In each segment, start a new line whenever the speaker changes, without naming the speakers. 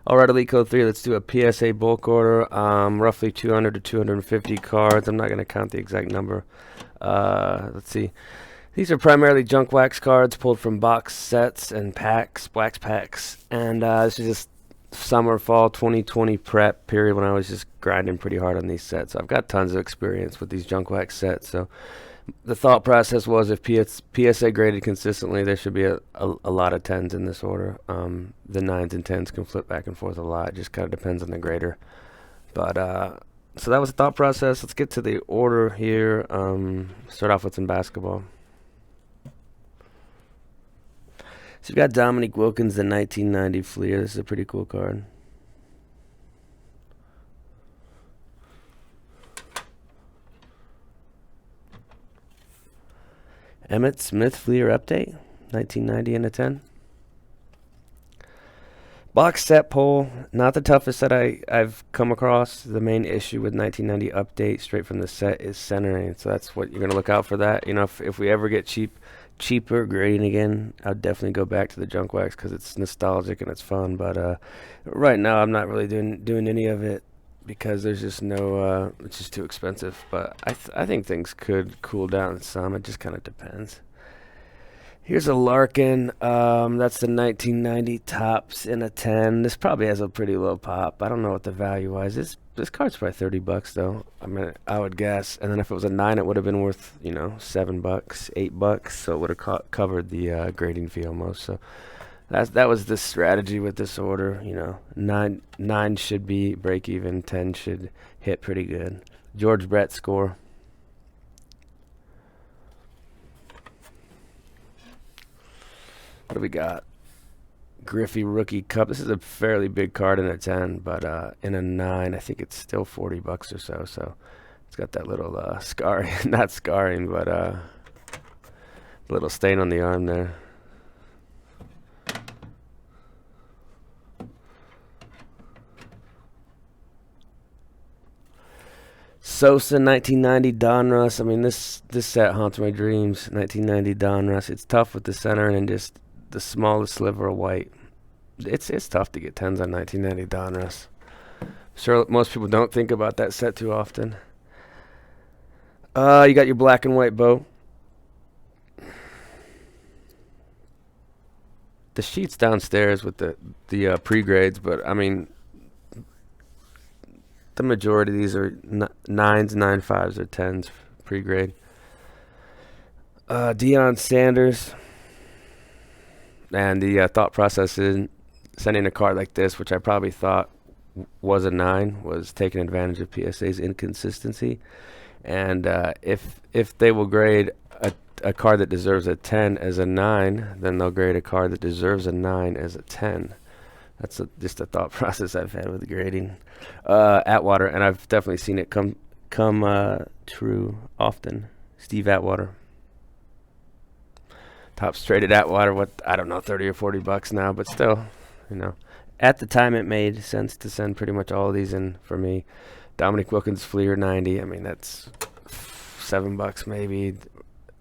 All right, Elite Code 3, let's do a PSA bulk order. Roughly 200 to 250 cards. I'm not going to count the exact number. Let's see. These are primarily junk wax cards pulled from box sets and packs, wax packs. And this is just summer, fall 2020 prep period when I was just grinding pretty hard on these sets. So I've got tons of experience with these junk wax sets. So the thought process was if PSA graded consistently, there should be a lot of 10s in this order. The 9s and 10s can flip back and forth a lot. It just kind of depends on the grader. But so that was the thought process. Let's get to the order here. Start off with some basketball. So you've got Dominique Wilkins, the 1990 Fleer. This is a pretty cool card. Emmett Smith Fleer update, 1990 and a 10. Box set pull, not the toughest that I've come across. The main issue with 1990 update straight from the set is centering. So that's what you're going to look out for that. You know, if we ever get cheaper grading again, I'll definitely go back to the junk wax because it's nostalgic and it's fun. But right now I'm not really doing any of it because there's just no, it's just too expensive. But I think things could cool down some. It just kind of depends. Here's a Larkin. That's the 1990 tops in a 10. This probably has a pretty low pop. I don't know what the value was. This card's probably $30 though. I mean, I would guess. And then if it was a 9, it would have been worth, you know, $7, $8. So it would have covered the grading fee almost. So that was the strategy with this order. You know, 9 should be break even. 10 should hit pretty good. George Brett score. What do we got? Griffey Rookie Cup. This is a fairly big card in a 10, but in a 9, I think it's still $40 or so. So it's got that little scarring, not scarring, but little stain on the arm there. Sosa 1990 Donruss. I mean, this set haunts my dreams. 1990 Donruss. It's tough with the center and just the smallest sliver of white. It's tough to get 10s on 1990 Donruss. Sure, most people don't think about that set too often. You got your black and white bow. The sheet's downstairs with the pre-grades, but I mean, the majority of these are 9s, 9.5s, or 10s pre-grade. Deion Sanders. And the thought process in sending a card like this, which I probably thought was a 9, was taking advantage of PSA's inconsistency. And if they will grade a card that deserves a 10 as a 9, then they'll grade a card that deserves a 9 as a 10. That's just a thought process I've had with grading. Atwater, and I've definitely seen it come true often. Steve Atwater. Topps traded Atwater, I don't know, $30 or $40 now, but still, you know. At the time, it made sense to send pretty much all of these in for me. Dominique Wilkins Fleer 90. I mean, that's $7 maybe.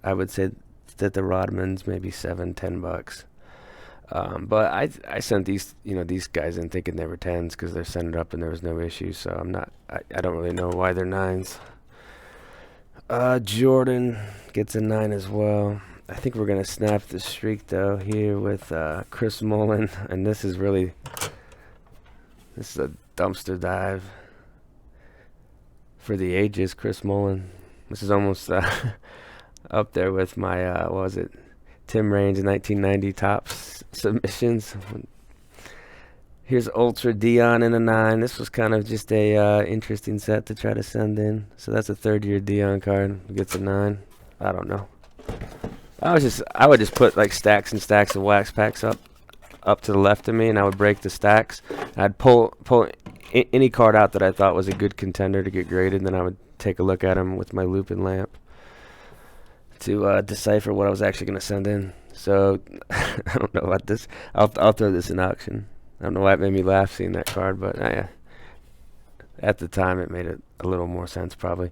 I would say that the Rodmans maybe $7, $10. But I sent these guys in thinking they were 10s because they're sending up and there was no issue. So I don't really know why they're 9s. Jordan gets a 9 as well. I think we're gonna snap the streak though here with Chris Mullin, and this is a dumpster dive for the ages. Chris Mullin. This is almost up there with my what was it? Tim Raines 1990 tops submissions. Here's Ultra Dion in a 9. This was kind of just a interesting set to try to send in. So that's a third-year Dion card. Gets a 9. I don't know. I would just put like stacks and stacks of wax packs up to the left of me, and I would break the stacks. I'd pull any card out that I thought was a good contender to get graded, and then I would take a look at them with my loop and lamp to decipher what I was actually going to send in. So I don't know about this. I'll throw this in auction. I don't know why it made me laugh seeing that card, but at the time it made it a little more sense probably.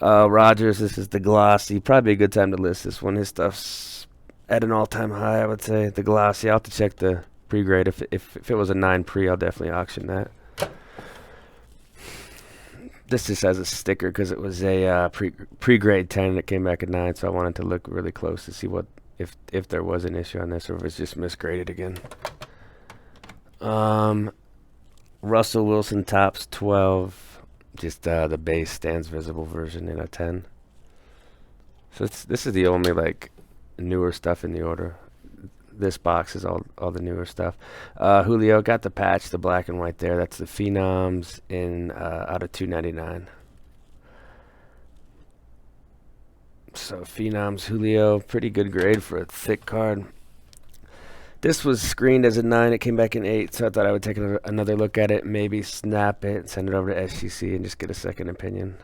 Rogers, this is the glossy. Probably a good time to list this one. His stuff's at an all-time high, I would say. The glossy. I'll have to check the pre-grade. If it was a 9 pre, I'll definitely auction that. This just has a sticker because it was a pre-grade 10 and it came back at 9, so I wanted to look really close to see what if there was an issue on this or if it's just misgraded again. Russell Wilson Topps 12, just the base stands visible version in a 10. So this is the only like newer stuff in the order. This box is all the newer stuff. Julio got the patch, the black and white there. That's the Phenoms in out of 299. So Phenoms Julio, pretty good grade for a thick card. This was screened as a 9. It came back in 8, so I thought I would take another look at it, maybe snap it, send it over to SGC, and just get a second opinion.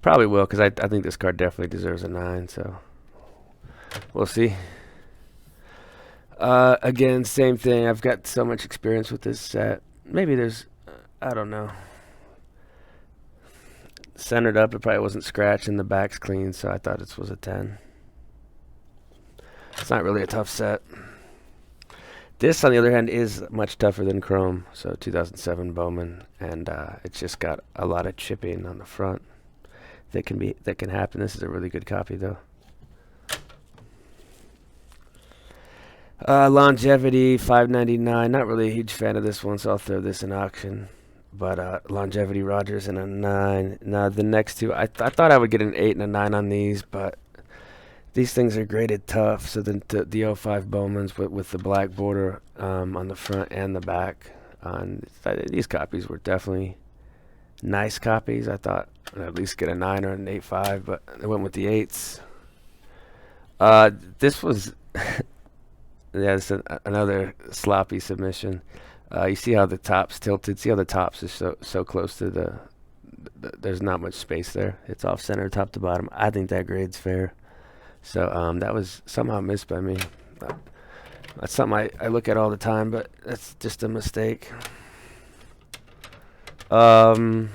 Probably will, because I think this card definitely deserves a 9, so we'll see. Again, same thing. I've got so much experience with this set. Maybe there's, I don't know. Centered up, it probably wasn't scratched, and the back's clean, so I thought this was a 10. It's not really a tough set. This, on the other hand, is much tougher than Chrome. So 2007 Bowman, and it's just got a lot of chipping on the front. That can happen. This is a really good copy, though. Longevity $5.99. Not really a huge fan of this one, so I'll throw this in auction. But Longevity Rogers and a 9. Now the next two, I thought I would get an 8 and a 9 on these, but these things are graded tough. So the 05 Bowmans with the black border on the front and the back. These copies were definitely nice copies. I thought I'd at least get a 9 or an 8.5, but I went with the 8s. This was yeah, this is another sloppy submission. You see how the top's tilted. See how the tops is so close to there's not much space there. It's off center, top to bottom. I think that grade's fair. So that was somehow missed by me. That's something I look at all the time, but that's just a mistake. So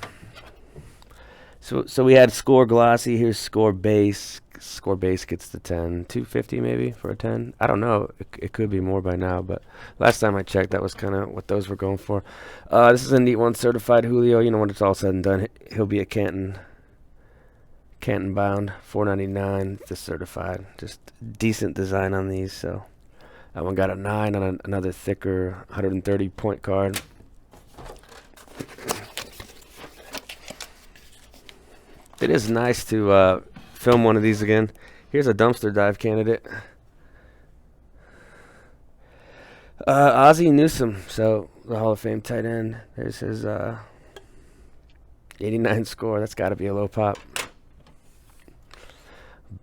we had score glossy. Here's score base. Score base gets the 10. 250 maybe for a 10. I don't know. It could be more by now, but last time I checked, that was kind of what those were going for. This is a neat one. Certified Julio. You know, when it's all said and done, he'll be a Canton bound. $4.99. The certified. Just decent design on these. So that one got a 9 on another thicker 130 point card. It is nice to film one of these again. Here's a dumpster dive candidate. Ozzie Newsome, so the Hall of Fame tight end. There's his 89 score. That's got to be a low pop.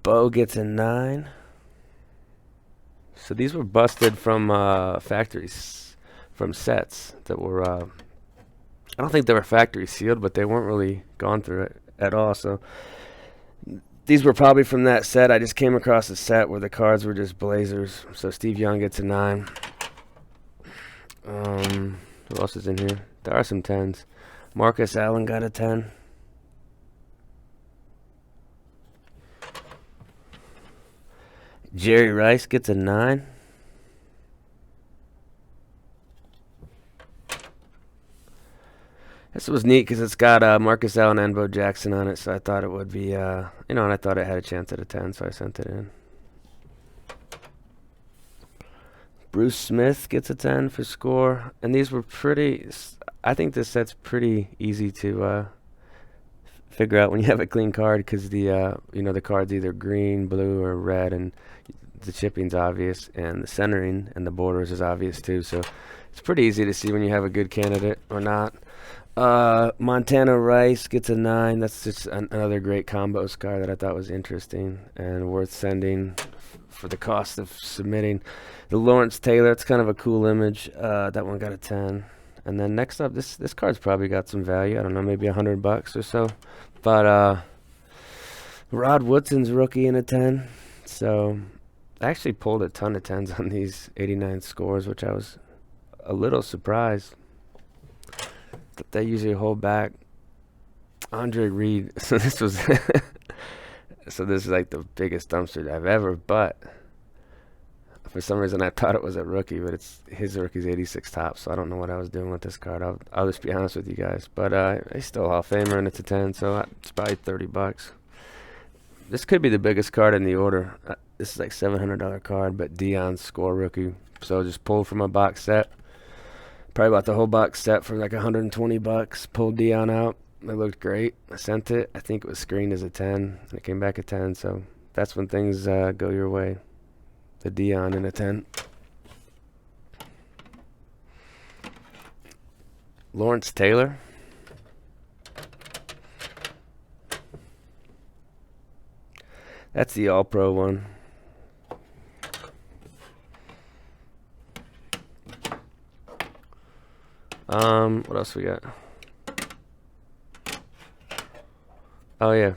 Bo gets a 9. So these were busted from factories, from sets that were, I don't think they were factory sealed, but they weren't really gone through it at all. So these were probably from that set. I just came across a set where the cards were just blazers. So Steve Young gets a 9. Who else is in here? There are some 10s. Marcus Allen got a 10. Jerry Rice gets a 9. This was neat because it's got Marcus Allen and Bo Jackson on it, so I thought it would be, and I thought it had a chance at a 10, so I sent it in. Bruce Smith gets a 10 for score, and these were pretty, I think this set's pretty easy to figure out when you have a clean card because the card's either green, blue, or red, and the chipping's obvious, and the centering and the borders is obvious too, so it's pretty easy to see when you have a good candidate or not. Montana Rice gets a 9. That's just another great combos card that I thought was interesting and worth sending for the cost of submitting. The Lawrence Taylor, it's kind of a cool image. That one got a 10. And then next up, this card's probably got some value. I don't know, maybe $100 or so. But Rod Woodson's rookie in a 10. So I actually pulled a ton of 10s on these 89 scores, which I was a little surprised. They usually hold back. Andre Reed. So this was so this is like the biggest dumpster dive ever, but For some reason, I thought it was a rookie, but his rookie's 86 top, so I don't know what I was doing with this card. I'll just be honest with you guys. But he's still a Hall of Famer, and it's a 10, so it's probably $30. This could be the biggest card in the order. This is like $700 card, but Dion's score rookie. So just pulled from a box set. Probably bought the whole box set for like $120. Pulled Dion out. It looked great. I sent it. I think it was screened as a 10, and it came back a 10. So that's when things go your way. The Dion in a 10. Lawrence Taylor. That's the All-Pro one. What else we got? Oh yeah.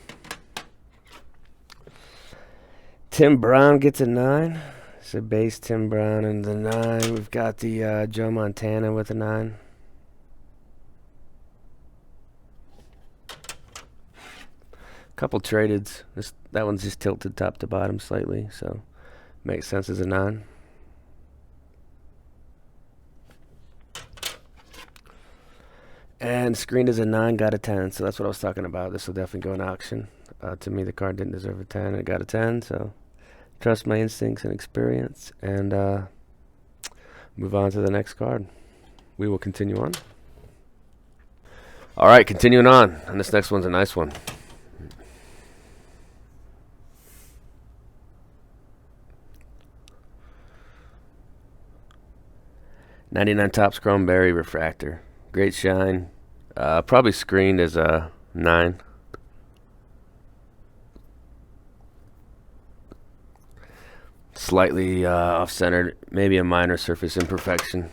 Tim Brown gets a 9. It's a base Tim Brown and the 9. We've got the Joe Montana with a 9. Couple tradeds. That one's just tilted top to bottom slightly, so makes sense as a 9. And screened as a 9, got a 10. So that's what I was talking about. This will definitely go in auction. To me, the card didn't deserve a 10. It got a 10, so trust my instincts and experience, and move on to the next card. We will continue on. All right, continuing on. And this next one's a nice one. '99 Topps Chrome Berry Refractor. Great shine. Probably screened as a 9. Slightly off-centered. Maybe a minor surface imperfection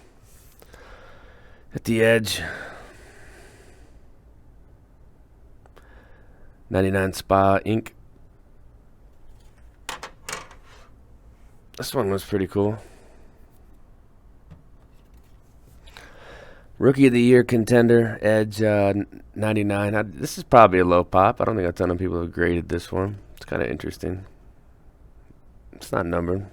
at the edge. '99 Spa ink. This one was pretty cool. Rookie of the Year contender, Edge 99. This is probably a low pop. I don't think a ton of people have graded this one. It's kind of interesting. It's not numbered.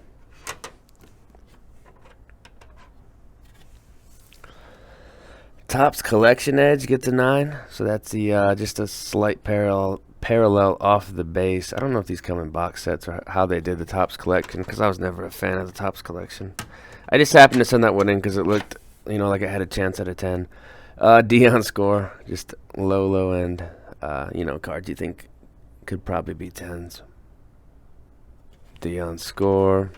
Topps Collection Edge gets a 9. So that's the just a slight parallel off the base. I don't know if these come in box sets or how they did the Topps Collection, because I was never a fan of the Topps Collection. I just happened to send that one in because it looked, like it had a chance at a 10. Dion score, just low end, cards you think could probably be 10s. Dion score.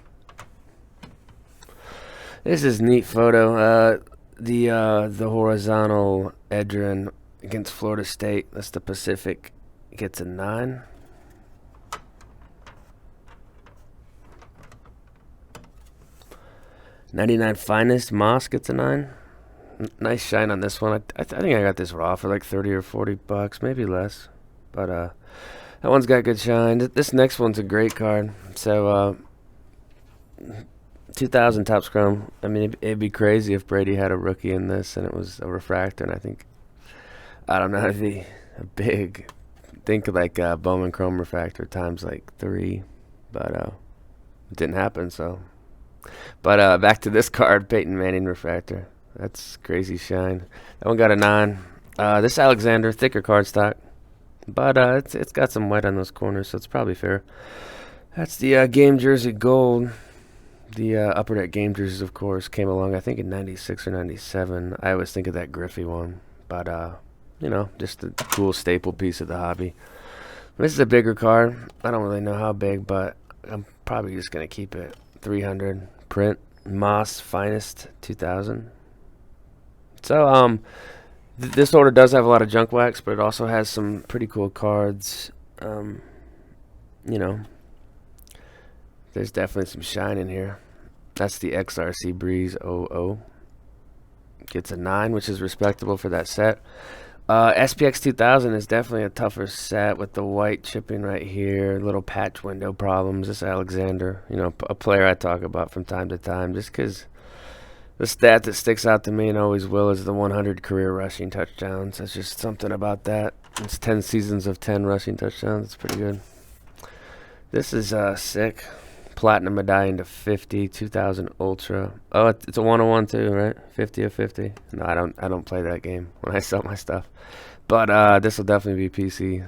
This is a neat photo. The horizontal Edgerrin against Florida State. That's the Pacific. Gets a 9. '99 Finest Moss gets a 9. Nice shine on this one. I think I got this raw for like 30 or 40 bucks, maybe less. But that one's got good shine. This next one's a great card. So 2000 Topps Chrome. I mean, it'd be crazy if Brady had a rookie in this and it was a refractor. And I don't know, it'd be a big. Think like Bowman Chrome refractor times like 3, but it didn't happen. So. But back to this card, Peyton Manning refractor. That's crazy shine. That one got a 9. This Alexander, thicker cardstock, but it's got some white on those corners, so it's probably fair. That's the game jersey gold. The Upper Deck game jerseys, of course, came along, I think, in '96 or '97. I always think of that Griffey one, but just a cool staple piece of the hobby. This is a bigger card. I don't really know how big, but I'm probably just gonna keep it. 300 print Moss Finest 2000. So this order does have a lot of junk wax, but it also has some pretty cool cards. There's definitely some shine in here. That's the XRC Breeze 00. Gets a 9, which is respectable for that set. SPX 2000 is definitely a tougher set with the white chipping right here, little patch window problems. This Alexander, a player I talk about from time to time, just because the stat that sticks out to me and always will is the 100 career rushing touchdowns. That's just something about that. It's 10 seasons of 10 rushing touchdowns. It's pretty good. This is sick. Platinum medallion to 50, 2000 Ultra. Oh, it's a 101 too, right? 50 of 50. No, I don't play that game when I sell my stuff. But this will definitely be PC.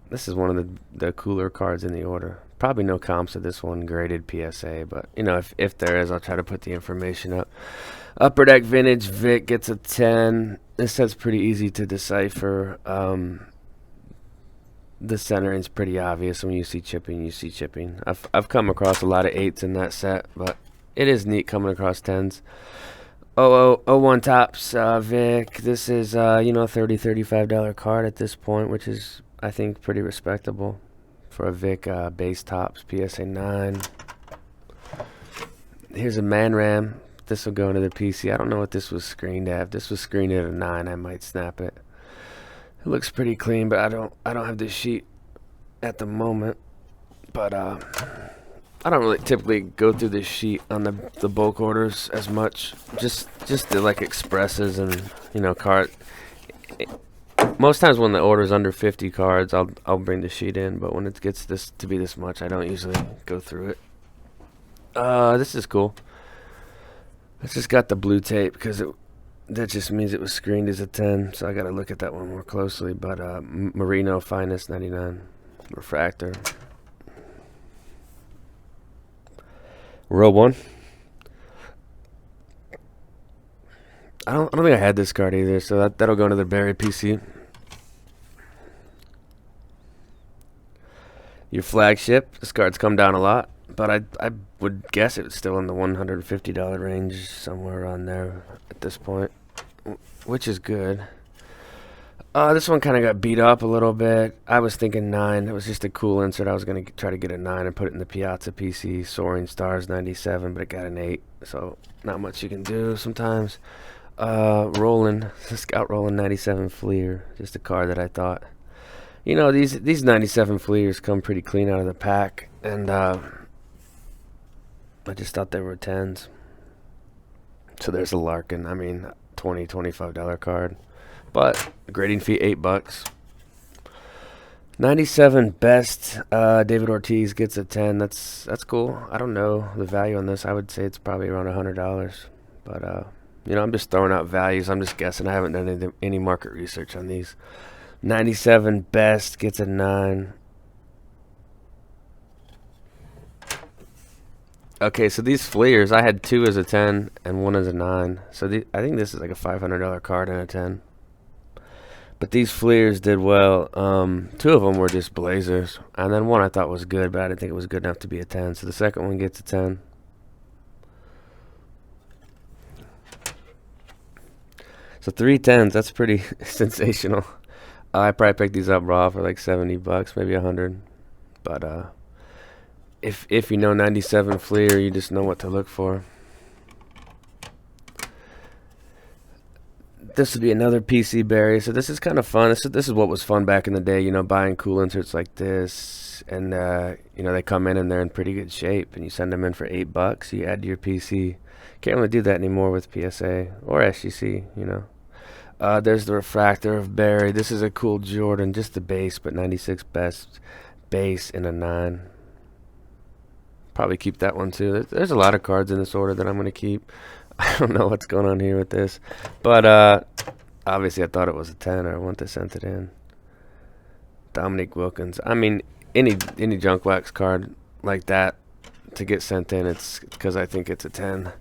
This is one of the cooler cards in the order. Probably no comps to this one graded PSA, but you know, if there is, I'll try to put the information up. Upper Deck Vintage Vic gets a 10. This set's pretty easy to decipher. The centering's pretty obvious. When you see chipping, you see chipping. I've come across a lot of 8s in that set, but it is neat coming across 10s. 01 Tops Vic. This is you know, $30-$35 card at this point, which is, I think, pretty respectable for a Vic base Tops PSA 9. Here's a Man Ram. This will go into the PC. I don't know what this was screened at. If this was screened at a 9, I might snap it. It looks pretty clean, but I don't have this sheet at the moment. But I don't really typically go through this sheet on the bulk orders as much. Just the like expresses and, you know, card. Most times when the order is under 50 cards, I'll bring the sheet in. But when it gets this to be this much, I don't usually go through it. This is cool. It's just got the blue tape because that just means it was screened as a 10, so I gotta look at that one more closely. But Merino Finest 99 refractor. Row 1. I don't think I had this card either, so that'll go into the buried PC. Your flagship. This card's come down a lot, but I would guess it's still in the $150 range, somewhere around there at this point, which is good. This one kind of got beat up a little bit. I was thinking 9. It was just a cool insert. I was going to try to get a 9 and put it in the Piazza PC. Soaring Stars 97, but it got an 8, so not much you can do sometimes. Roland, Scout Roland 97 Fleer, just a card that I thought, you know, these 97 Fleers come pretty clean out of the pack, and I just thought they were 10s. So there's a Larkin. I mean, $20-$25 card, but grading fee $8. 97 best. David Ortiz gets a 10. That's cool. I don't know the value on this. I would say it's probably around $100, but you know, I'm just throwing out values. I'm just guessing. I haven't done any market research on these. 97 best gets a 9. Okay, so these Fleers, I had 2 as a 10 and 1 as a 9. So I think this is like a $500 card and a 10. But these Fleers did well. 2 of them were just blazers, and then 1 I thought was good, but I didn't think it was good enough to be a 10. So the second one gets a 10. So 3 10s, that's pretty sensational. I probably picked these up raw for like $70, maybe 100. But if you know 97 Fleer, you just know what to look for. This would be another PC berry. So this is kind of fun. This is what was fun back in the day, you know, buying cool inserts like this, and you know, they come in and they're in pretty good shape, and you send them in for $8. You add to your PC. Can't really do that anymore with PSA or SGC, you know. There's the refractor of Barry. This is a cool Jordan, just the base, but 96 best base in a 9. Probably keep that one too. There's a lot of cards in this order that I'm going to keep. I don't know what's going on here with this, but obviously I thought it was a 10, or I want to send it in. Dominique Wilkins. I mean, any junk wax card like that to get sent in, it's because I think it's a 10.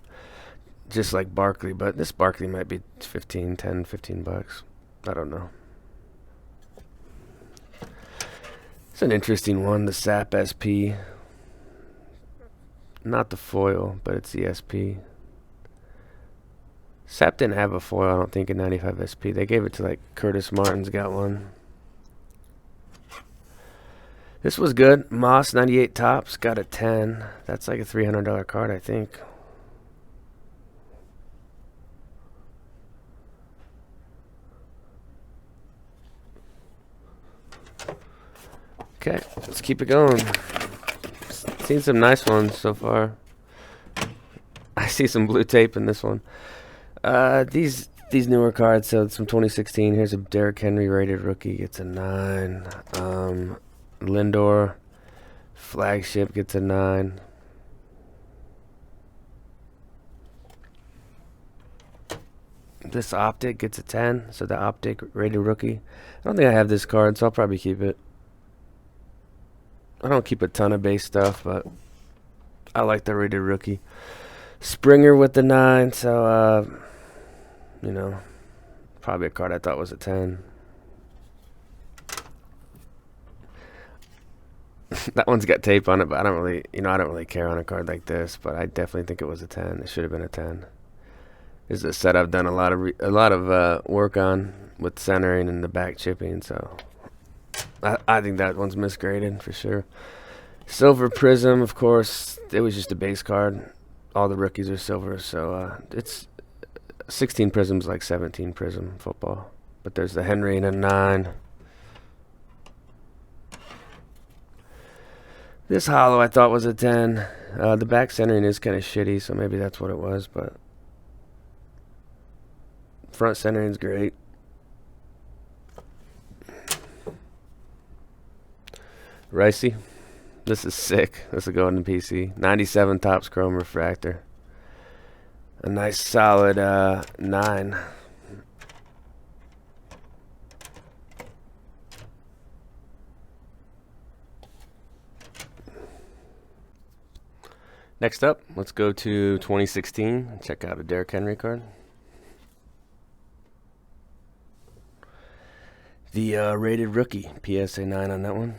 Just like Barkley, but this Barkley might be $15. I don't know. It's an interesting one, the SAP SP. Not the foil, but it's the SP. SAP didn't have a foil, I don't think, in 95 SP. They gave it to, like, Curtis Martin's got one. This was good. Moss 98 Tops got a 10. That's like a $300 card, I think. Okay, let's keep it going. Seen some nice ones so far. I see some blue tape in this one. These newer cards, so it's from 2016. Here's a Derrick Henry rated rookie, gets a 9. Lindor flagship gets a 9. This Optic gets a 10, so the Optic rated rookie. I don't think I have this card, so I'll probably keep it. I don't keep a ton of base stuff, but I like the rated rookie. Springer with the 9, so, you know, probably a card I thought was a 10. That one's got tape on it, but I don't really care on a card like this, but I definitely think it was a 10. It should have been a 10. This is a set I've done a lot of work on with centering and the back chipping, so I think that one's misgraded for sure. Silver Prism, of course, it was just a base card. All the rookies are silver, so it's 16 Prisms like 17 Prism football. But there's the Henry and a 9. This hollow I thought was a 10. The back centering is kind of shitty, so maybe that's what it was, but front centering's great. Ricey. This is sick. This will go in the PC. 97 Topps Chrome Refractor. A nice solid 9. Next up, let's go to 2016. Check out a Derrick Henry card. The rated rookie. PSA 9 on that one.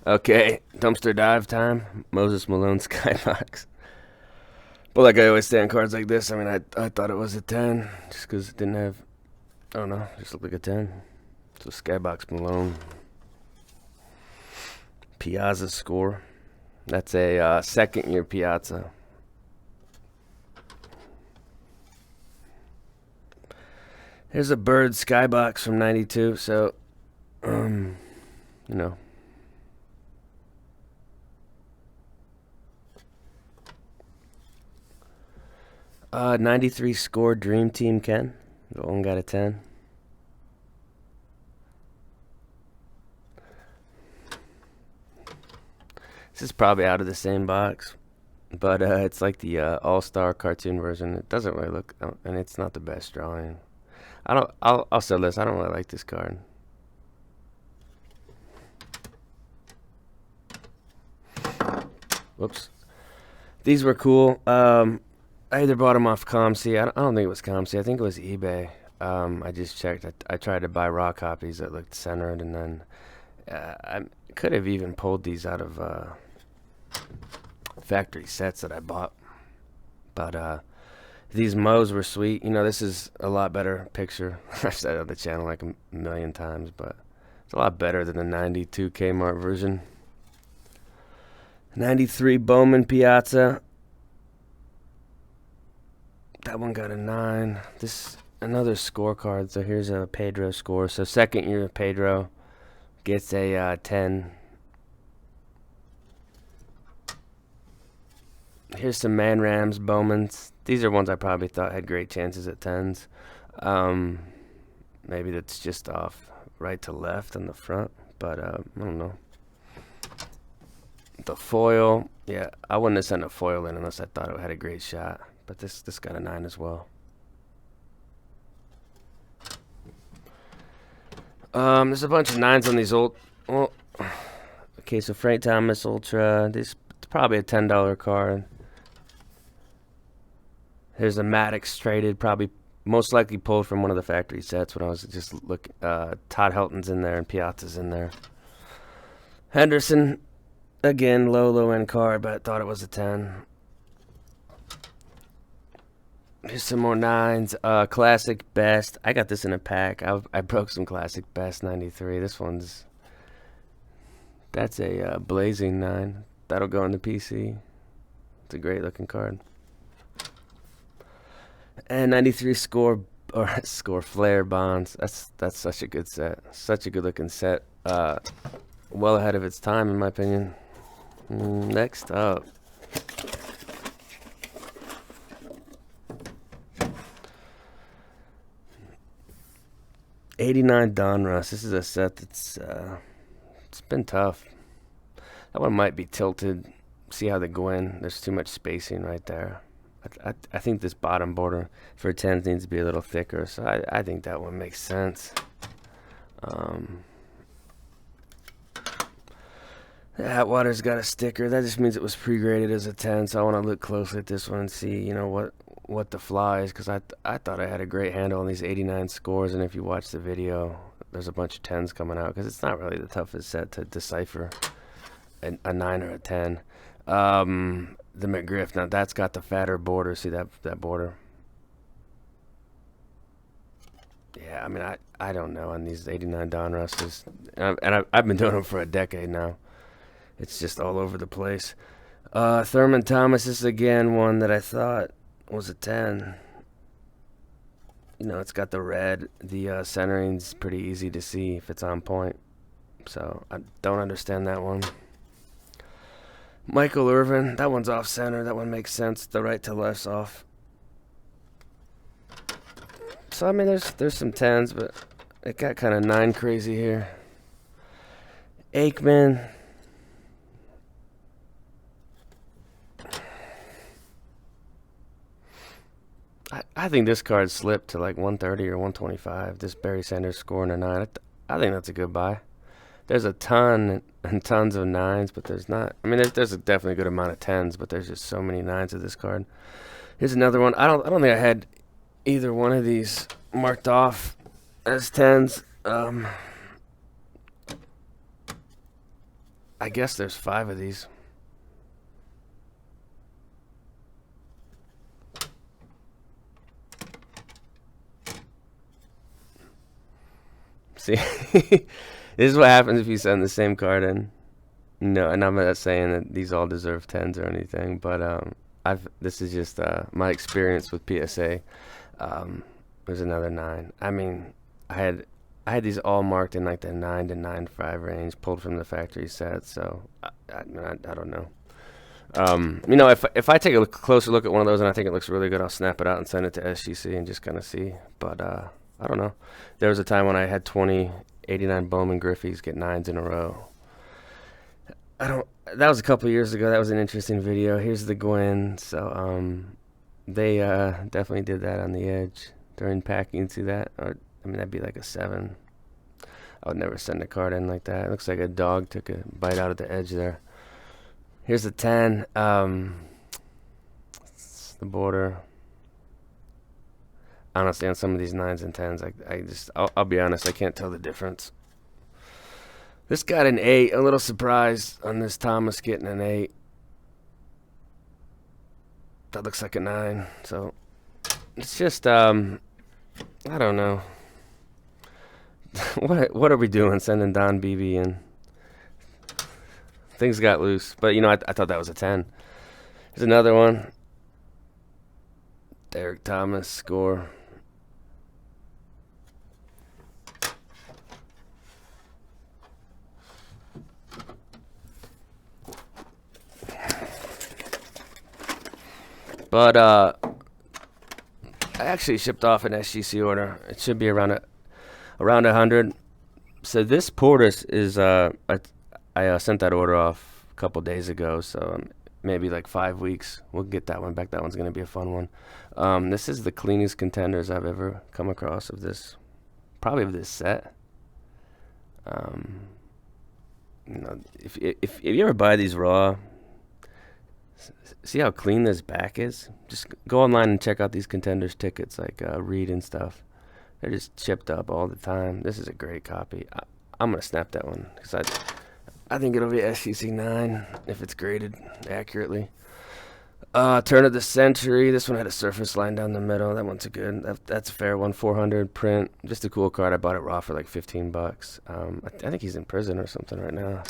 Okay, dumpster dive time. Moses Malone Skybox. But like I always say on cards like this, I mean, I thought it was a 10 just because it didn't have, I don't know, just looked like a 10. So Skybox Malone. Piazza score. That's a second year Piazza. Here's a Bird Skybox from 92, so, you know. 93 score Dream Team Ken. The one got a 10. This is probably out of the same box, but it's like the All-Star cartoon version. It doesn't really look, and it's not the best drawing. I'll sell this. I don't really like this card. Whoops. These were cool. I either bought them off ComC. I don't think it was ComC. I think it was eBay. I just checked. I tried to buy raw copies that looked centered, and then I could have even pulled these out of factory sets that I bought. But these Moes were sweet. You know, this is a lot better picture. I've said it on the channel like a million times, but it's a lot better than the 92 Kmart version. 93 Bowman Piazza. That one got a 9. This another scorecard. So here's a Pedro score. So second year Pedro gets a 10. Here's some Man Rams Bowmans. These are ones I probably thought had great chances at 10s. Maybe that's just off right to left on the front, but I don't know. The foil, yeah, I wouldn't have sent a foil in unless I thought it had a great shot. But this got a 9 as well. There's a bunch of 9s on these old. Well, okay, so Frank Thomas Ultra. This it's probably a $10 card. Here's a Maddox traded, probably most likely pulled from one of the factory sets when I was just looking. Todd Helton's in there and Piazza's in there. Henderson, again, low end card, but I thought it was a 10. Here's some more 9s. Classic Best. I got this in a pack. I broke some Classic Best 93. This one's... That's a blazing 9. That'll go on the PC. It's a great looking card. And 93 score Flair Bonds. That's such a good set. Such a good looking set. Well ahead of its time in my opinion. Next up. 89 Donruss. This is a set that's it's been tough. That one might be tilted. See how the Gwyn, there's too much spacing right there. I think this bottom border for 10s needs to be a little thicker, so I think that one makes sense. Atwater's got a sticker. That just means it was pre-graded as a 10, so I want to look closely at this one and see, you know, what the fly is, because I thought I had a great handle on these 89 scores, and if you watch the video, there's a bunch of 10s coming out, because it's not really the toughest set to decipher a 9 or a 10. The McGriff, now that's got the fatter border. See that border? Yeah, I mean, I don't know on these 89 Donrusses, and I've been doing them for a decade now. It's just all over the place. Thurman Thomas is again one that I thought was a 10. You know, it's got the red. The centering's pretty easy to see if it's on point. So I don't understand that one. Michael Irvin, that one's off center. That one makes sense. The right to left's off. So I mean, there's some 10s, but it got kind of 9 crazy here. Aikman. I think this card slipped to like 130 or 125. This Barry Sanders scoring a 9. I think that's a good buy. There's a ton and tons of 9s, but there's not. I mean, there's a definitely good amount of 10s, but there's just so many 9s of this card. Here's another one. I don't think I had either one of these marked off as 10s. I guess there's 5 of these. See, this is what happens if you send the same card in. No, and I'm not saying that these all deserve 10s or anything, but this is just my experience with PSA. There's another 9. I mean, I had these all marked in like the 9 to 9.5 range, pulled from the factory set. So I don't know. You know, if I take a closer look at one of those and I think it looks really good, I'll snap it out and send it to SGC and just kind of see. But I don't know. There was a time when I had 20 89 Bowman Griffies get 9s in a row. That was a couple of years ago. That was an interesting video. Here's the Gwyn. So they definitely did that on the edge during packing. See that? Or I mean, that'd be like a 7. I would never send a card in like that. It looks like a dog took a bite out of the edge there. Here's a 10. It's the border. Honestly, on some of these 9s and 10s, I'll be honest, I can't tell the difference. This got an 8. A little surprised on this Thomas getting an 8. That looks like a 9. So it's just I don't know. What are we doing sending Don Beebe in? Things got loose, but you know, I thought that was a 10. Here's another one. Derek Thomas score. But I actually shipped off an SGC order. It should be around 100. So this Portis is I sent that order off a couple days ago. So maybe like 5 weeks. We'll get that one back. That one's gonna be a fun one. This is the cleanest contenders I've ever come across of this, probably of this set. You know, if you ever buy these raw, see how clean this back is? Just go online and check out these contenders tickets, like Reed and stuff. They're just chipped up all the time. This is a great copy. I'm going to snap that one because I think it'll be SGC 9 if it's graded accurately. Turn of the Century. This one had a surface line down the middle. That one's a good. That's a fair one. 400 print. Just a cool card. I bought it raw for like $15. I think he's in prison or something right now.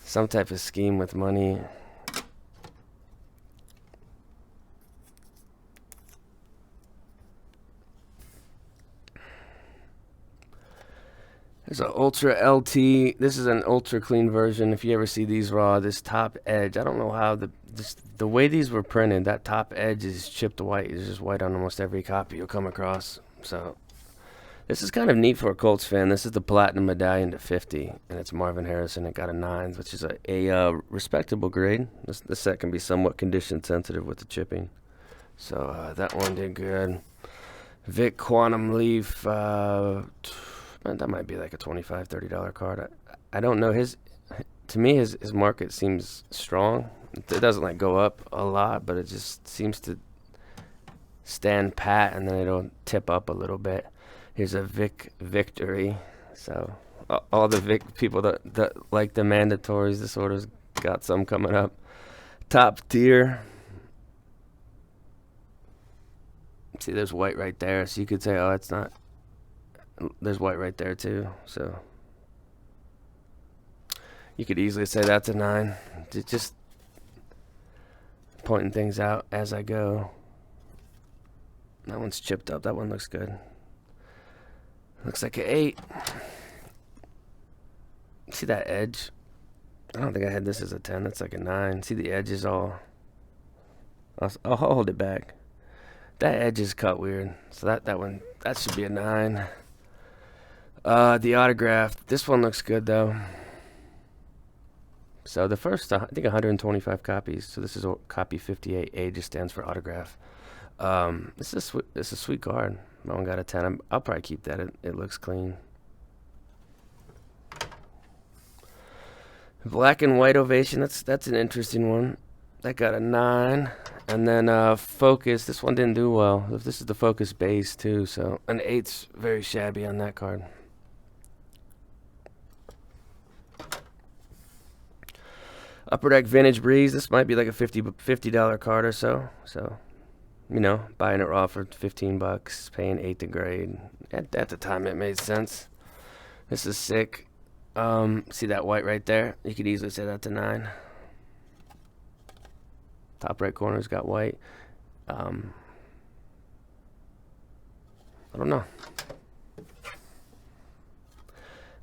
Some type of scheme with money. There's an Ultra LT. This is an ultra clean version. If you ever see these raw, this top edge, I don't know how the way these were printed, that top edge is chipped white. It's just white on almost every copy you'll come across. So This is kind of neat for a Colts fan. This is the Platinum Medallion to 50, and it's Marvin Harrison. It got a 9, which is a respectable grade. This set can be somewhat condition sensitive with the chipping. So that one did good. Vic Quantum Leaf, man, that might be like a $25, $30 card. I don't know. To me, his market seems strong. It doesn't like go up a lot, but it just seems to stand pat, and then it'll tip up a little bit. Here's a Vic Victory. So all the Vic people that like the mandatories, this order's got some coming up. Top tier. See, there's white right there, so you could say, oh, it's not. There's white right there too, so you could easily say that's a 9. Just pointing things out as I go. That one's chipped up. That one looks good. Looks like an 8. See that edge? I don't think I had this as a 10. That's like a 9. See the edge is all. I'll hold it back. That edge is cut weird. So that one, that should be a 9. The autograph. This one looks good though. So the first, I think 125 copies. So this is copy 58. A just stands for autograph. This is a sweet card. That one got a 10. I'll probably keep that. It looks clean. Black and white ovation. That's an interesting one. That got a 9. And then Focus. This one didn't do well. This is the Focus base too. So an 8's very shabby on that card. Upper Deck Vintage Breeze. This might be like a $50 card or so. So, you know, buying it raw for $15, paying 8 to grade. At the time, it made sense. This is sick. See that white right there? You could easily say that's a 9. Top right corner's got white. I don't know.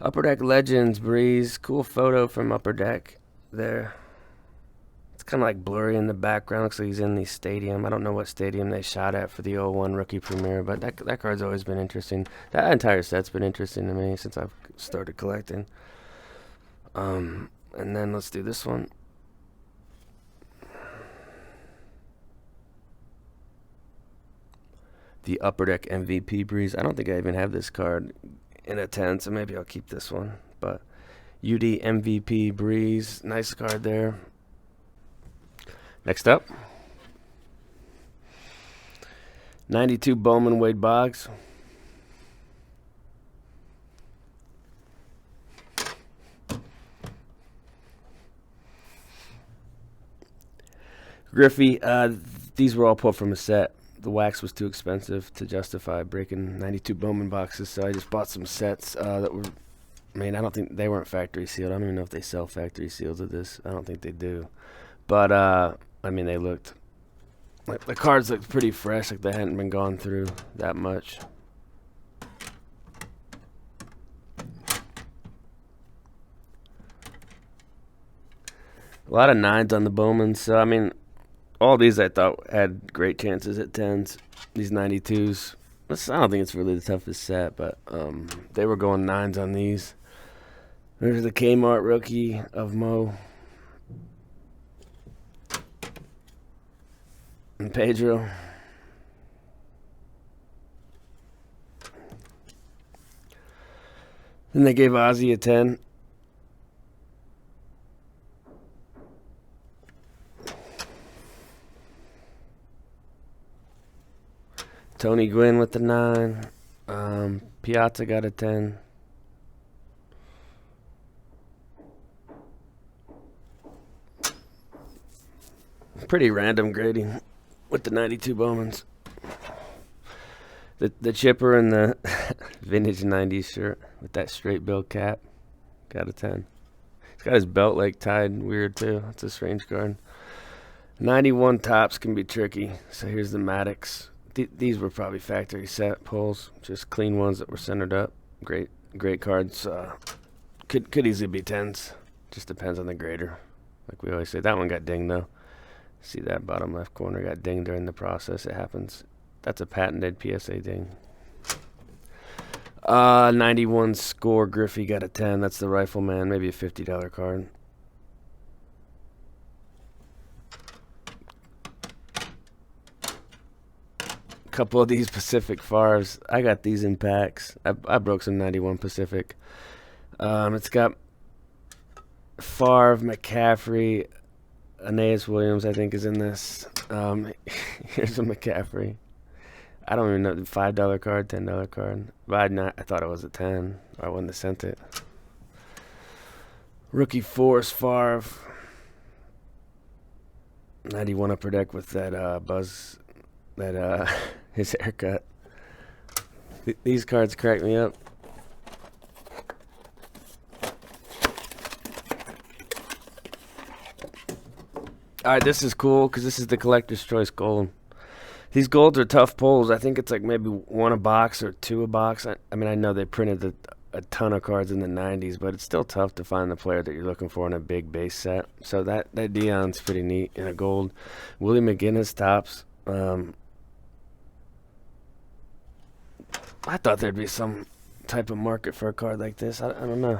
Upper Deck Legends Breeze. Cool photo from Upper Deck there. It's kind of like blurry in the background. Looks like he's in the stadium. I don't know what stadium they shot at for the 01 rookie premiere, but that card's always been interesting. That entire set's been interesting to me since I've started collecting. And then let's do this one. The Upper Deck MVP Breeze. I don't think I even have this card in a 10, so maybe I'll keep this one. But UD MVP Breeze. Nice card there. Next up. 92 Bowman Wade Boggs. Griffey. These were all pulled from a set. The wax was too expensive to justify breaking 92 Bowman boxes, so I just bought some sets that were. I mean, I don't think they weren't factory sealed. I don't even know if they sell factory seals of this. I don't think they do. But I mean, they looked like the cards looked pretty fresh, like they hadn't been gone through that much. A lot of 9s on the Bowman, so I mean, all these I thought had great chances at 10s. These 92s. I don't think it's really the toughest set, but they were going 9s on these. There's the Kmart rookie of Mo. And Pedro. Then they gave Ozzy a 10. Tony Gwynn with the 9. Piazza got a 10. Pretty random grading with the 92 Bowmans. The chipper and the vintage 90s shirt with that straight bill cap got a 10. He's got his belt like tied weird too. That's a strange card. 91 tops can be tricky. So here's the Maddox. These were probably factory set pulls, just clean ones that were centered up. Great cards. Could easily be 10s. Just depends on the grader. Like we always say, that one got dinged though. See that bottom left corner got dinged during the process. It happens. That's a patented PSA ding. 91 score. Griffey got a 10. That's the Rifleman. Maybe a $50 card. Couple of these Pacific Favres. I got these in packs. I broke some 91 Pacific. It's got Favre, McCaffrey, Aeneas Williams, I think, is in this. Here's a McCaffrey. I don't even know, the $5 card, $10 card. But I thought it was a 10. I wouldn't have sent it. Rookie Force Favre. 91 upper deck with that buzz, that his haircut. These cards crack me up. Alright, this is cool because this is the Collector's Choice Gold. These golds are tough pulls. I think it's like maybe one a box or two a box. I mean, I know they printed a ton of cards in the 90s, but it's still tough to find the player that you're looking for in a big base set. So that Dion's pretty neat in a gold. Willie McGinnis tops. I thought there'd be some type of market for a card like this. I don't know.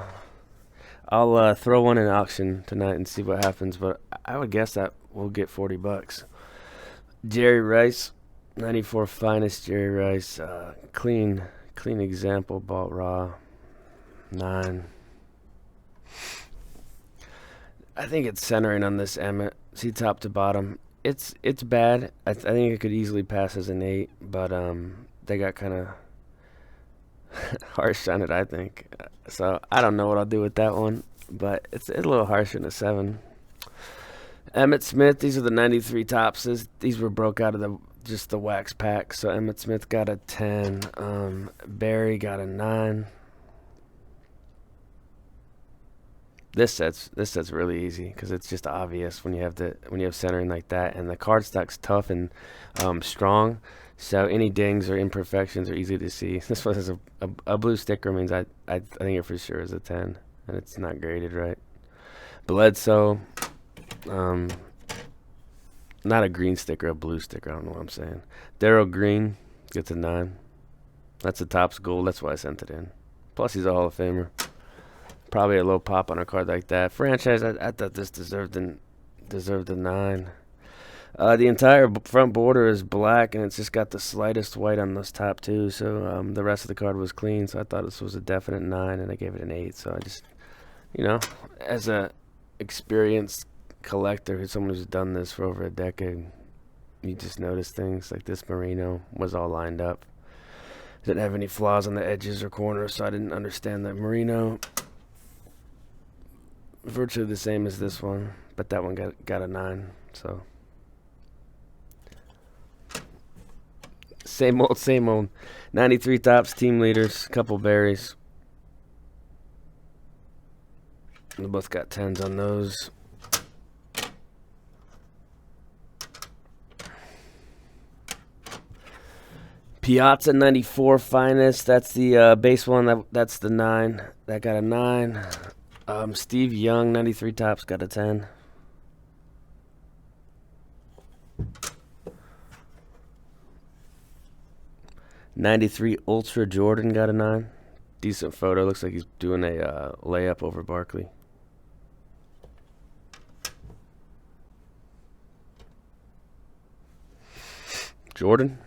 I'll throw one in auction tonight and see what happens, but I would guess that we'll get $40. Jerry Rice, 94 finest Jerry Rice, clean example, bought raw, 9. I think it's centering on this Emmett. See top to bottom. It's bad. I think it could easily pass as an 8, but they got kind of harsh on it, I think. So I don't know what I'll do with that one, but it's a little harsher than a 7. Emmitt Smith, these are the 93 tops. These were broke out of just the wax pack. So Emmitt Smith got a 10. Barry got a 9. This set's really easy because it's just obvious when you have centering like that, and the card stock's tough and strong. So any dings or imperfections are easy to see. This one has a blue sticker, means I think it for sure is a 10, and it's not graded right. Bledsoe, not a green sticker, a blue sticker. I don't know what I'm saying. Darrell Green gets a 9. That's the top's gold. That's why I sent it in. Plus he's a Hall of Famer. Probably a low pop on a card like that. Franchise, I thought this deserved a 9. The entire front border is black, and it's just got the slightest white on those top two. So the rest of the card was clean. So I thought this was a definite 9, and I gave it an 8. So I just, as a experienced collector, someone who's done this for over a decade, you just notice things like this. Marino was all lined up. Didn't have any flaws on the edges or corners, so I didn't understand that. Marino, virtually the same as this one, but that one got a 9. So same old. 93 tops, team leaders, couple berries. They both got 10s on those. Piazza 94 finest. That's the base one. That's the 9. That got a 9. Steve Young 93 tops got a 10. '93 Ultra Jordan got a 9. Decent photo. Looks like he's doing a layup over Barkley. Jordan.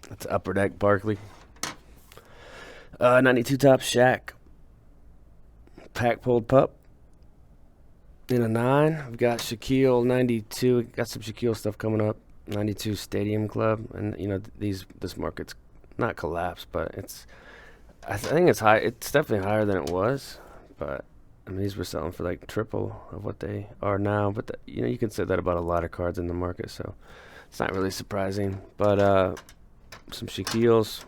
That's upper deck Barkley. 92 top Shaq. Pack pulled pup. In a 9, we've got Shaquille 92. Got some Shaquille stuff coming up. 92 Stadium Club, and this market's not collapsed, but I think it's high. It's definitely higher than it was, but I mean these were selling for like triple of what they are now. But you can say that about a lot of cards in the market, so it's not really surprising. But some Shaquilles.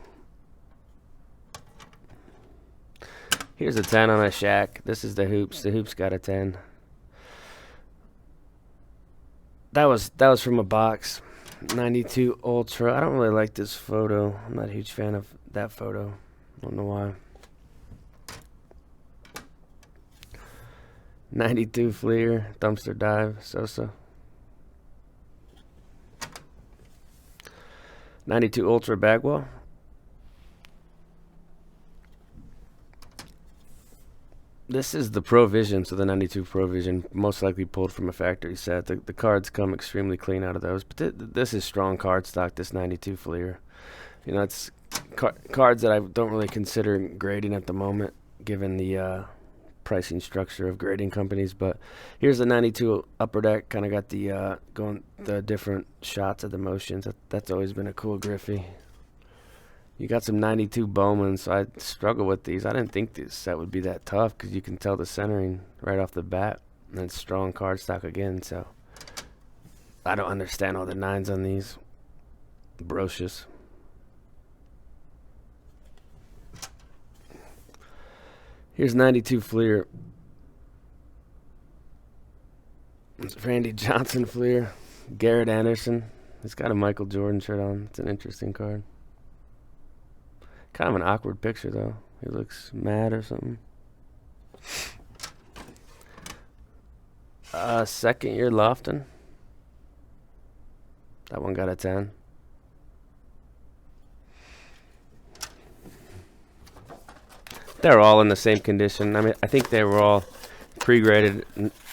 Here's a 10 on a Shaq. This is the Hoops. The Hoops got a 10. That was from a box. 92 Ultra. I don't really like this photo. I'm not a huge fan of that photo. Don't know why. 92 Fleer, Dumpster Dive, Sosa. 92 Ultra Bagwell. This is the Pro Vision, so the 92 Pro Vision, most likely pulled from a factory set. The cards come extremely clean out of those, but this is strong card stock, this 92 Fleer. You know, it's cards that I don't really consider grading at the moment, given the pricing structure of grading companies. But here's the 92 Upper Deck, kind of got the going the different shots of the motions. That's always been a cool Griffey. You got some 92 Bowman, so I struggle with these. I didn't think this set would be that tough because you can tell the centering right off the bat. And it's strong cardstock again, so I don't understand all the 9s on these. Brocious. Here's 92 Fleer. It's Randy Johnson Fleer. Garrett Anderson. He's got a Michael Jordan shirt on. It's an interesting card. Kind of an awkward picture, though. He looks mad or something. Second year Lofton. That one got a 10. They're all in the same condition. I mean, I think they were all pre-graded,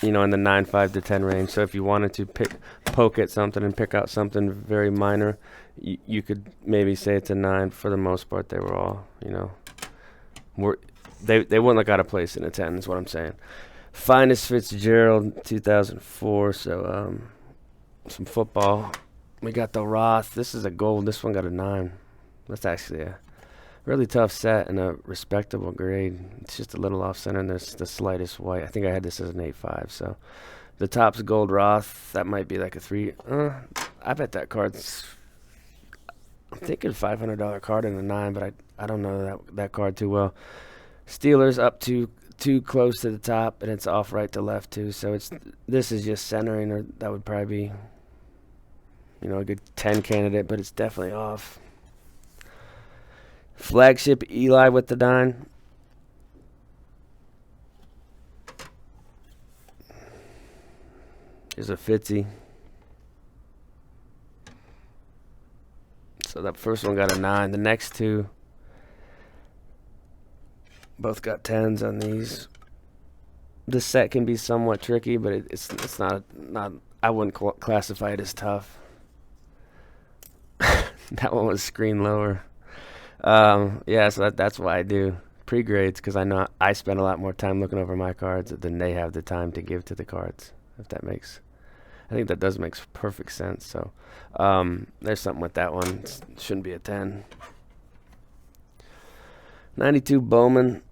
you know, in the 9.5 to 10 range. So if you wanted to poke at something and pick out something very minor, you could maybe say it's a 9. For the most part, they were all, you know, they wouldn't have got a place in a 10 is what I'm saying. Finest Fitzgerald 2004. So some football. We got the Roth. This is a gold. This one got a 9. That's actually a really tough set and a respectable grade. It's just a little off center and there's the slightest white. I think I had this as an 8.5. So the top's gold Roth. That might be like a 3. I bet that card's, I'm thinking $500 card in a 9, but I don't know that card too well. Steelers up too close to the top, and it's off right to left too. So this is just centering, or that would probably be, you know, a good 10 candidate, but it's definitely off. Flagship Eli with the 9. Here's a Fitzy. So that first one got a 9. The next two both got 10s on these. This set can be somewhat tricky, but it's not I wouldn't classify it as tough. That one was screen lower. Yeah, so that's why I do pre-grades, because I know I spend a lot more time looking over my cards than they have the time to give to the cards, if that makes, I think that does make perfect sense. So there's something with that one. It shouldn't be a 10. 92 Bowman.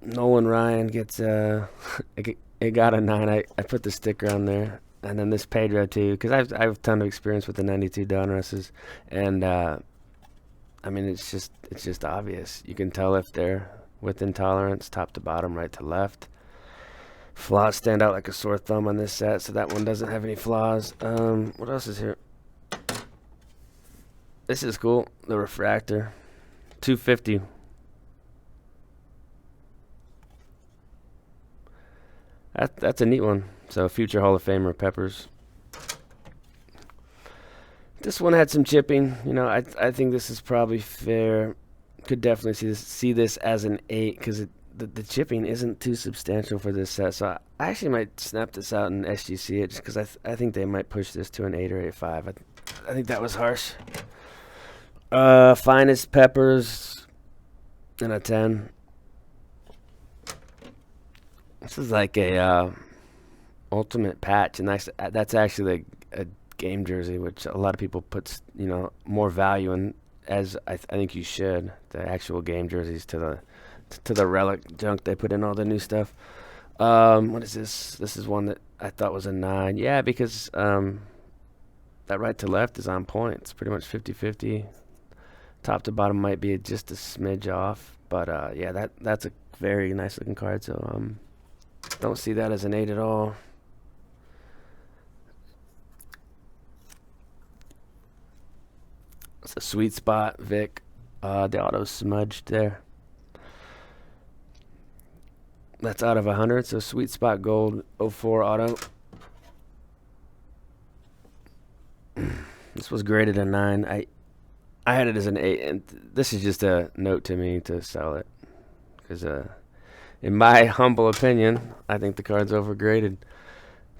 Nolan Ryan gets it got a 9. I put the sticker on there. And then this Pedro too, because I have a ton of experience with the 92 Donrusses, and I mean it's just obvious. You can tell if they're within tolerance, top to bottom, right to left. Flaws stand out like a sore thumb on this set, so that one doesn't have any flaws. What else is here? This is cool. The refractor, 250. That's a neat one. So future Hall of Famer Peppers. This one had some chipping. You know, I think this is probably fair. Could definitely see this as an 8, because the chipping isn't too substantial for this set. So I actually might snap this out and SGC it, just because I think they might push this to an 8 or 8.5. I think that was harsh. Finest Peppers and a 10. This is like a ultimate patch, and that's actually a game jersey, which a lot of people put, you know, more value in, as I think you should. The actual game jerseys to the relic junk they put in all the new stuff. What is this? This is one that I thought was a 9. Yeah, because that right to left is on point. It's pretty much 50-50. Top to bottom might be just a smidge off, but yeah, that's a very nice looking card. So don't see that as an 8 at all. It's a sweet spot, Vic. The auto smudged there. That's out of 100, so sweet spot gold 04 auto. This was graded a 9. I had it as an 8, and this is just a note to me to sell it. Because in my humble opinion, I think the card's overgraded.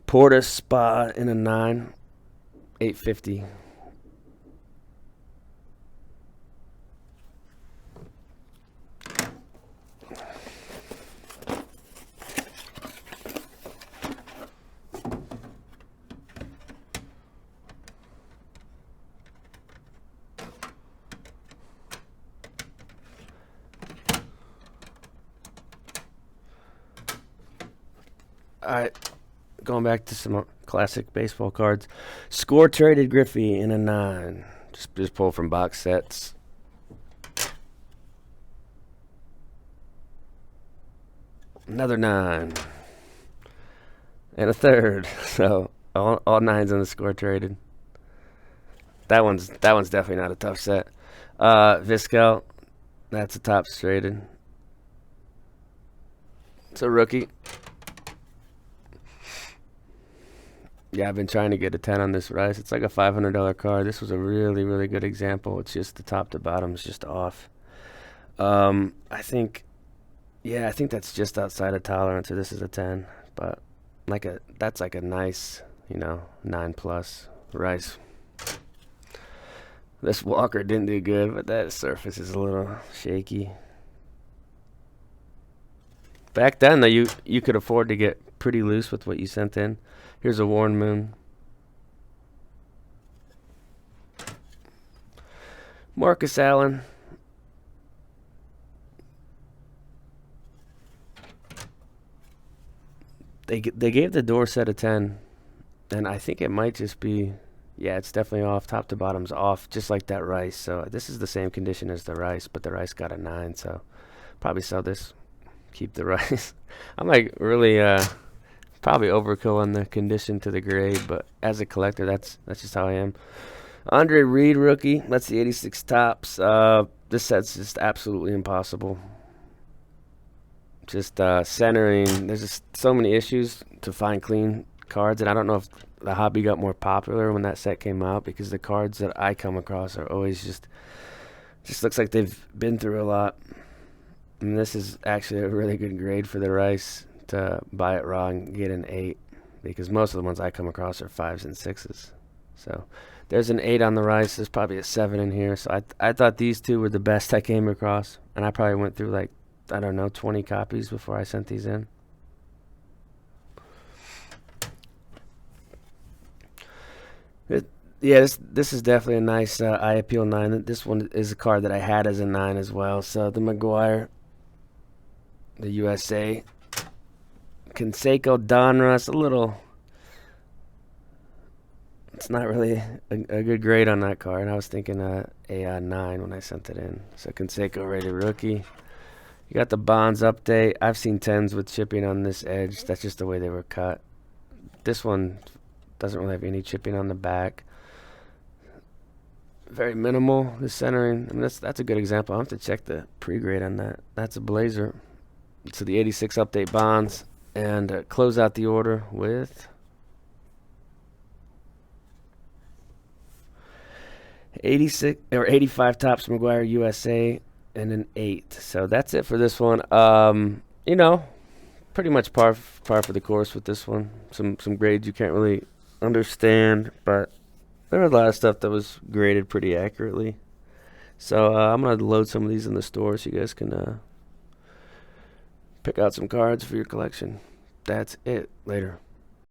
Porta Spa in a 9, 850. All right, going back to some classic baseball cards. Score traded Griffey in a 9. Just pull from box sets. Another 9. And a third. So all 9s on the score traded. That one's definitely not a tough set. Vizquel, that's a Topps traded. It's a rookie. Yeah, I've been trying to get a 10 on this Rice. It's like a $500 card. This was a really, really good example. It's just the top to bottom is just off. I think that's just outside of tolerance. So this is a 10, but that's like a nice, 9+ Rice. This Walker didn't do good, but that surface is a little shaky. Back then, though, you could afford to get pretty loose with what you sent in. Here's a Warren Moon. Marcus Allen. They gave the Dorsett a 10, and I think it might just be, yeah, it's definitely off. Top to bottom's off, just like that Rice. So this is the same condition as the Rice, but the Rice got a 9, so probably sell this, keep the Rice. I'm like really probably overkill on the condition to the grade, but as a collector, that's just how I am. Andre Reed rookie. That's the 86 Topps. This set's just absolutely impossible. Just centering. There's just so many issues to find clean cards, and I don't know if the hobby got more popular when that set came out, because the cards that I come across are always just looks like they've been through a lot. And this is actually a really good grade for the Rice to buy it raw and get an 8, because most of the ones I come across are 5s and 6s. So there's an 8 on the Rice. There's probably a 7 in here. So I thought these two were the best I came across, and I probably went through like, I don't know, 20 copies before I sent these in. This is definitely a nice eye appeal 9. This one is a card that I had as a 9 as well. So the McGuire, the USA, Canseco, Donruss, a little. It's not really a good grade on that card. I was thinking a 9 when I sent it in. So Canseco rated rookie. You got the Bonds update. I've seen 10s with chipping on this edge. That's just the way they were cut. This one doesn't really have any chipping on the back. Very minimal. The centering. I mean, that's a good example. I'll have to check the pre-grade on that. That's a Blazer. So the 86 update Bonds. And close out the order with 86 or 85 Topps McGuire USA and an 8. So that's it for this one. Pretty much par for the course with this one. Some grades you can't really understand, but there was a lot of stuff that was graded pretty accurately. So I'm gonna load some of these in the store so you guys can pick out some cards for your collection. That's it. Later.